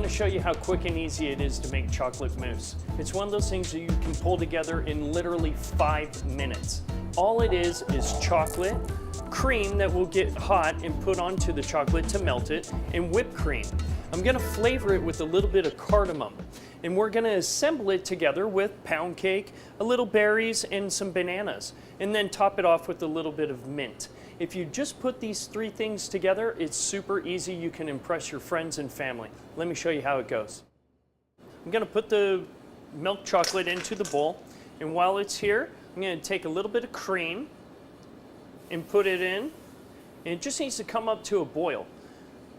want to show you how quick and easy it is to make chocolate mousse. It's one of those things that you can pull together in literally 5 minutes. All it is chocolate, cream that will get hot and put onto the chocolate to melt it, and whipped cream. I'm going to flavor it with a little bit of cardamom. And we're going to assemble it together with pound cake, a little berries, and some bananas. And then top it off with a little bit of mint. If you just put these 3 things together, it's super easy. You can impress your friends and family. Let me show you how it goes. I'm going to put the milk chocolate into the bowl. And while it's here, I'm going to take a little bit of cream and put it in. And it just needs to come up to a boil.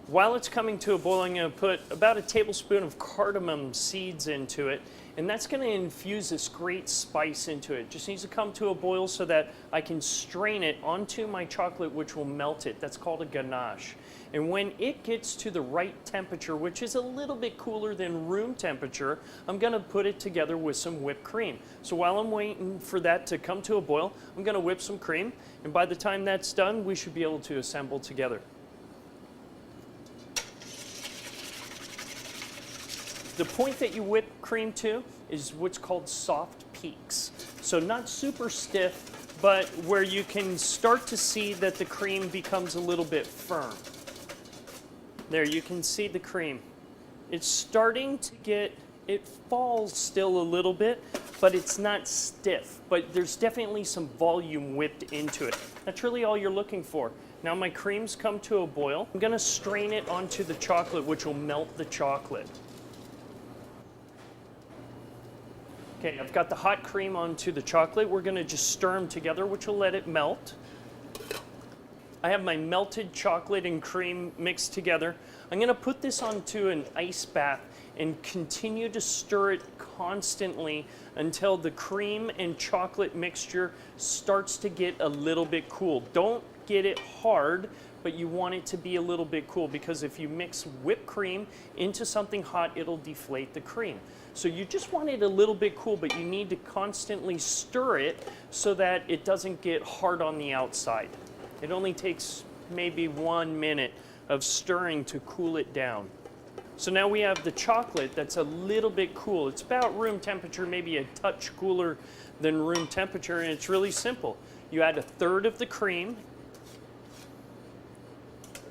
While it's coming to a boil, I'm going to put about a tablespoon of cardamom seeds into it, and that's going to infuse this great spice into it. It just needs to come to a boil so that I can strain it onto my chocolate, which will melt it. That's called a ganache. And when it gets to the right temperature, which is a little bit cooler than room temperature, I'm going to put it together with some whipped cream. So while I'm waiting for that to come to a boil, I'm going to whip some cream, and by the time that's done, we should be able to assemble together. The point that you whip cream to is what's called soft peaks. So not super stiff, but where you can start to see that the cream becomes a little bit firm. There, you can see the cream. It's starting to get, it falls still a little bit, but it's not stiff. But there's definitely some volume whipped into it. That's really all you're looking for. Now my cream's come to a boil. I'm gonna strain it onto the chocolate, which will melt the chocolate. Okay, I've got the hot cream onto the chocolate. We're going to just stir them together, which will let it melt. I have my melted chocolate and cream mixed together. I'm going to put this onto an ice bath and continue to stir it constantly until the cream and chocolate mixture starts to get a little bit cool. Don't get it hard, but you want it to be a little bit cool, because if you mix whipped cream into something hot, it'll deflate the cream. So you just want it a little bit cool, but you need to constantly stir it so that it doesn't get hard on the outside. It only takes maybe 1 minute of stirring to cool it down. So now we have the chocolate that's a little bit cool. It's about room temperature, maybe a touch cooler than room temperature, and it's really simple. You add 1/3 of the cream,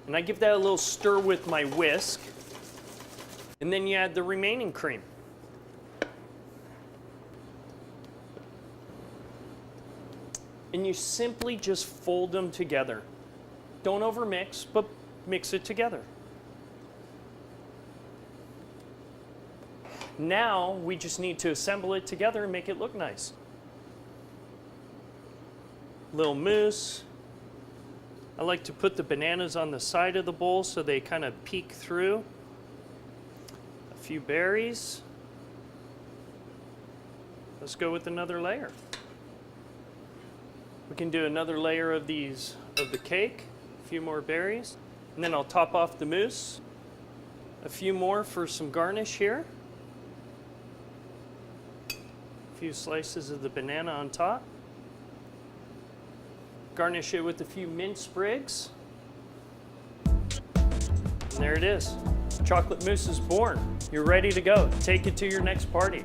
and I give that a little stir with my whisk, and then you add the remaining cream. And you simply just fold them together. Don't overmix, but mix it together. Now we just need to assemble it together and make it look nice. Little mousse. I like to put the bananas on the side of the bowl so they kind of peek through. A few berries. Let's go with another layer. We can do another layer of these, of the cake, a few more berries, and then I'll top off the mousse. A few more for some garnish here. A few slices of the banana on top. Garnish it with a few mint sprigs. And there it is. Chocolate mousse is born. You're ready to go. Take it to your next party.